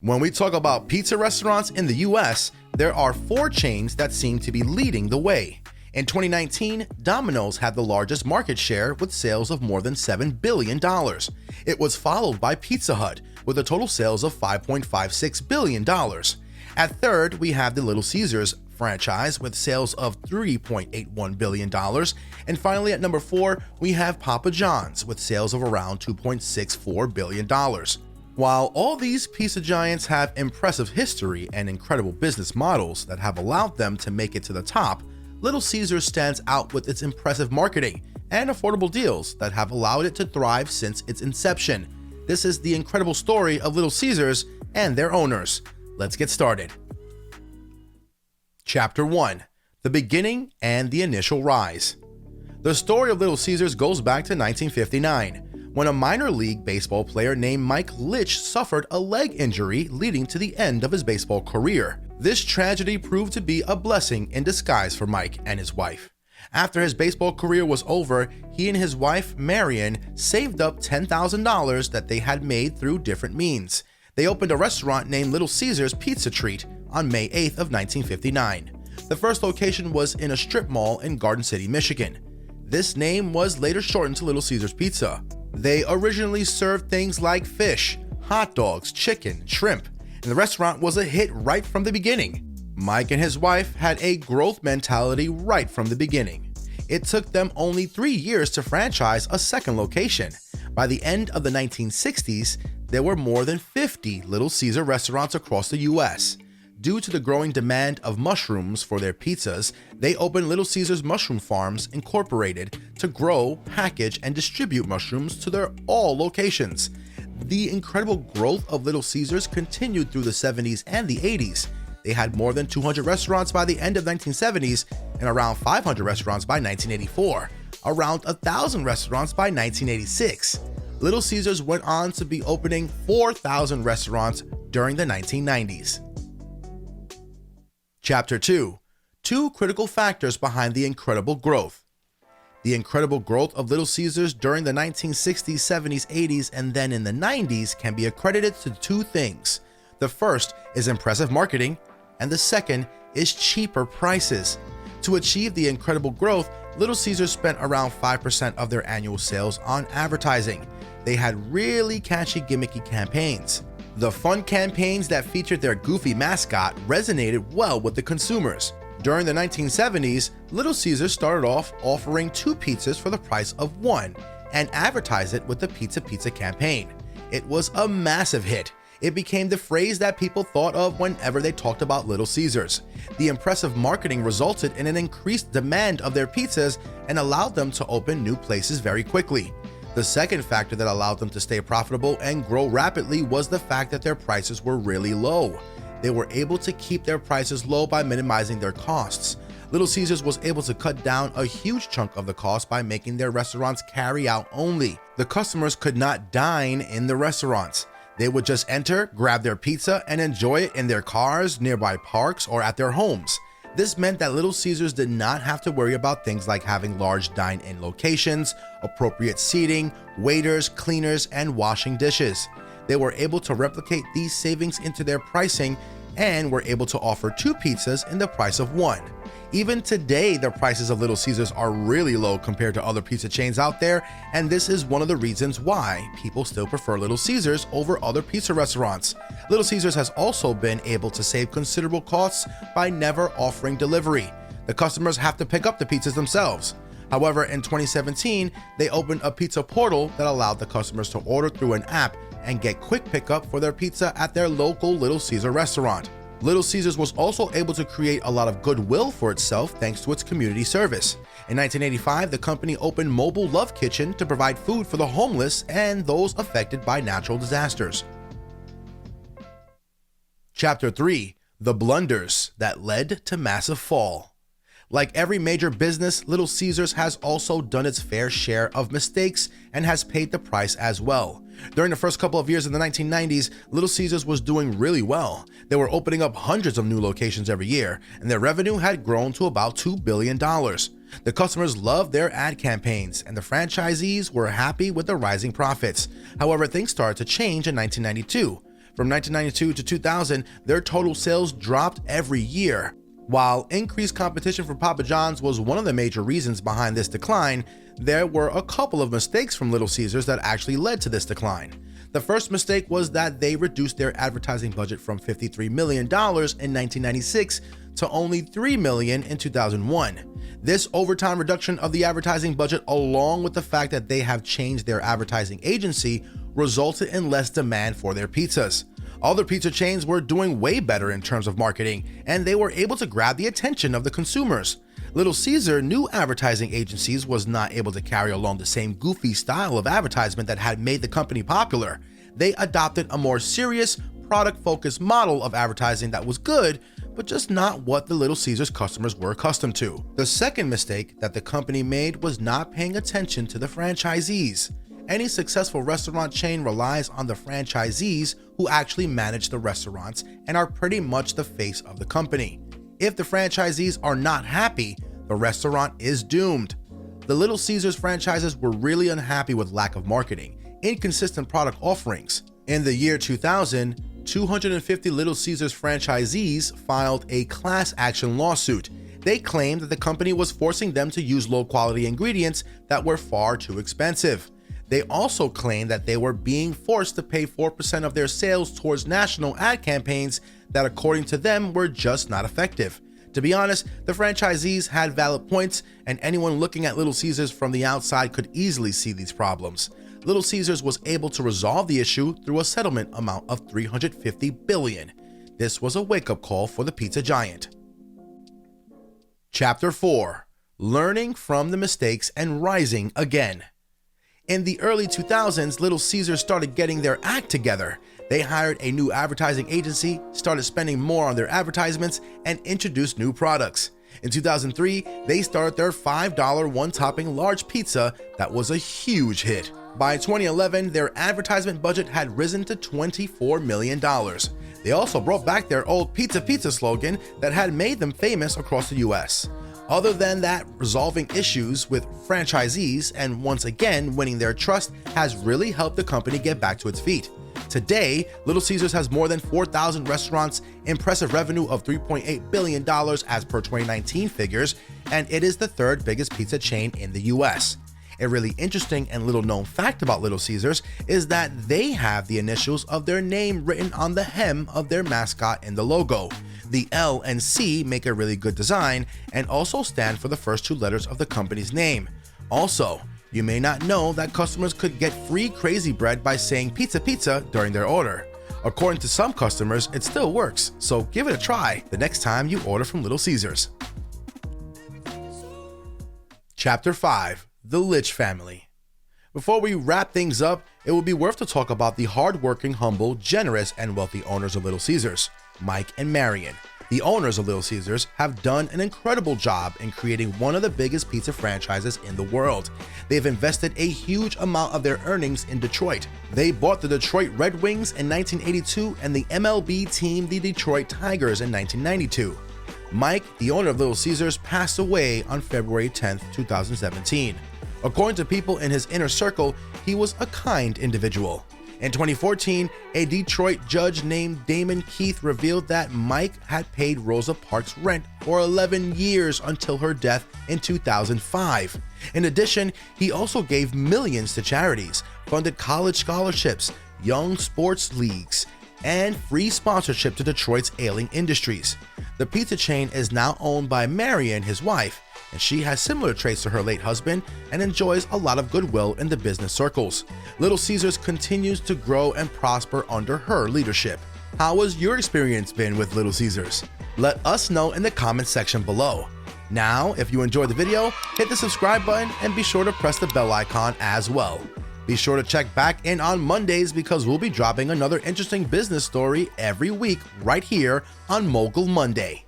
When we talk about pizza restaurants in the US, there are 4 chains that seem to be leading the way. In 2019, Domino's had the largest market share with sales of more than $7 billion. It was followed by Pizza Hut with a total sales of $5.56 billion. At third, we have the Little Caesars franchise with sales of $3.81 billion. And finally, at number 4, we have Papa John's with sales of around $2.64 billion. While all these pizza giants have impressive history and incredible business models that have allowed them to make it to the top, Little Caesars stands out with its impressive marketing and affordable deals that have allowed it to thrive since its inception. This is the incredible story of Little Caesars and their owners. Let's get started. Chapter 1: The Beginning and the Initial Rise. The story of Little Caesars goes back to 1959. When a minor league baseball player named Mike Lich suffered a leg injury leading to the end of his baseball career. This tragedy proved to be a blessing in disguise for Mike and his wife. After his baseball career was over, he and his wife, Marion, saved up $10,000 that they had made through different means. They opened a restaurant named Little Caesars Pizza Treat on May 8th of 1959. The first location was in a strip mall in Garden City, Michigan. This name was later shortened to Little Caesars Pizza. They originally served things like fish, hot dogs, chicken, shrimp, and the restaurant was a hit right from the beginning. Mike and his wife had a growth mentality right from the beginning. It took them only 3 years to franchise a second location. By the end of the 1960s, there were more than 50 Little Caesar restaurants across the US. Due to the growing demand of mushrooms for their pizzas, they opened Little Caesars Mushroom Farms Incorporated to grow, package, and distribute mushrooms to their all locations. The incredible growth of Little Caesars continued through the 70s and the 80s. They had more than 200 restaurants by the end of the 1970s and around 500 restaurants by 1984, around 1,000 restaurants by 1986. Little Caesars went on to be opening 4,000 restaurants during the 1990s. Chapter 2: 2 critical factors behind the incredible growth. The incredible growth of Little Caesars during the 1960s, 70s, 80s, and then in the 90s can be accredited to 2 things. The first is impressive marketing, and the second is cheaper prices. To achieve the incredible growth, Little Caesars spent around 5% of their annual sales on advertising. They had really catchy, gimmicky campaigns. The fun campaigns that featured their goofy mascot resonated well with the consumers. During the 1970s, Little Caesars started off offering 2 pizzas for the price of 1 and advertised it with the Pizza Pizza campaign. It was a massive hit. It became the phrase that people thought of whenever they talked about Little Caesars. The impressive marketing resulted in an increased demand of their pizzas and allowed them to open new places very quickly. The second factor that allowed them to stay profitable and grow rapidly was the fact that their prices were really low. They were able to keep their prices low by minimizing their costs. Little Caesars was able to cut down a huge chunk of the cost by making their restaurants carry out only. The customers could not dine in the restaurants. They would just enter, grab their pizza, and enjoy it in their cars, nearby parks, or at their homes. This meant that Little Caesars did not have to worry about things like having large dine-in locations, appropriate seating, waiters, cleaners, and washing dishes. They were able to replicate these savings into their pricing and were able to offer 2 pizzas in the price of 1. Even today, the prices of Little Caesars are really low compared to other pizza chains out there, and this is one of the reasons why people still prefer Little Caesars over other pizza restaurants. Little Caesars has also been able to save considerable costs by never offering delivery. The customers have to pick up the pizzas themselves. However, in 2017, they opened a pizza portal that allowed the customers to order through an app and get quick pickup for their pizza at their local Little Caesar restaurant. Little Caesars was also able to create a lot of goodwill for itself thanks to its community service. In 1985, the company opened Mobile Love Kitchen to provide food for the homeless and those affected by natural disasters. Chapter 3: The Blunders That Led to Massive Fall. Like every major business, Little Caesars has also done its fair share of mistakes and has paid the price as well. During the first couple of years in the 1990s, Little Caesars was doing really well. They were opening up hundreds of new locations every year, and their revenue had grown to about $2 billion. The customers loved their ad campaigns, and the franchisees were happy with the rising profits. However, things started to change in 1992. From 1992 to 2000, their total sales dropped every year. While increased competition from Papa John's was one of the major reasons behind this decline, there were a couple of mistakes from Little Caesars that actually led to this decline. The first mistake was that they reduced their advertising budget from $53 million in 1996 to only $3 million in 2001. This overtime reduction of the advertising budget, along with the fact that they have changed their advertising agency, resulted in less demand for their pizzas. Other pizza chains were doing way better in terms of marketing, and they were able to grab the attention of the consumers. Little Caesar new advertising agencies was not able to carry along the same goofy style of advertisement that had made the company popular. They adopted a more serious, product-focused model of advertising that was good, but just not what the Little Caesars customers were accustomed to. The second mistake that the company made was not paying attention to the franchisees. Any successful restaurant chain relies on the franchisees who actually manage the restaurants and are pretty much the face of the company. If the franchisees are not happy, the restaurant is doomed. The Little Caesars franchises were really unhappy with lack of marketing, inconsistent product offerings. In the year 2000, 250 Little Caesars franchisees filed a class action lawsuit. They claimed that the company was forcing them to use low-quality ingredients that were far too expensive. They also claimed that they were being forced to pay 4% of their sales towards national ad campaigns that, according to them, were just not effective. To be honest, the franchisees had valid points, and anyone looking at Little Caesars from the outside could easily see these problems. Little Caesars was able to resolve the issue through a settlement amount of $350 billion. This was a wake-up call for the pizza giant. Chapter 4: Learning from the mistakes and rising again. In the early 2000s, Little Caesars started getting their act together. They hired a new advertising agency, started spending more on their advertisements, and introduced new products. In 2003, they started their $5 one-topping large pizza that was a huge hit. By 2011, their advertisement budget had risen to $24 million. They also brought back their old Pizza Pizza slogan that had made them famous across the US. Other than that, resolving issues with franchisees and once again winning their trust has really helped the company get back to its feet. Today, Little Caesars has more than 4,000 restaurants, impressive revenue of $3.8 billion as per 2019 figures, and it is the third biggest pizza chain in the US. A really interesting and little known fact about Little Caesars is that they have the initials of their name written on the hem of their mascot in the logo. The L and C make a really good design and also stand for the first two letters of the company's name. Also, you may not know that customers could get free crazy bread by saying pizza pizza during their order. According to some customers, it still works, so give it a try the next time you order from Little Caesars. Chapter 5: The Lich Family. Before we wrap things up, it would be worth to talk about the hardworking, humble, generous, and wealthy owners of Little Caesars, Mike and Marion. The owners of Little Caesars have done an incredible job in creating one of the biggest pizza franchises in the world. They've invested a huge amount of their earnings in Detroit. They bought the Detroit Red Wings in 1982 and the MLB team, the Detroit Tigers, in 1992. Mike, the owner of Little Caesars, passed away on February 10, 2017. According to people in his inner circle, he was a kind individual. In 2014, a Detroit judge named Damon Keith revealed that Mike had paid Rosa Parks rent for 11 years until her death in 2005. In addition, he also gave millions to charities, funded college scholarships, young sports leagues, and free sponsorship to Detroit's ailing industries. The pizza chain is now owned by Marion, his wife, and she has similar traits to her late husband and enjoys a lot of goodwill in the business circles. Little Caesars continues to grow and prosper under her leadership. How has your experience been with Little Caesars? Let us know in the comment section below. Now, if you enjoyed the video, hit the subscribe button and be sure to press the bell icon as well. Be sure to check back in on Mondays because we'll be dropping another interesting business story every week right here on Mogul Monday.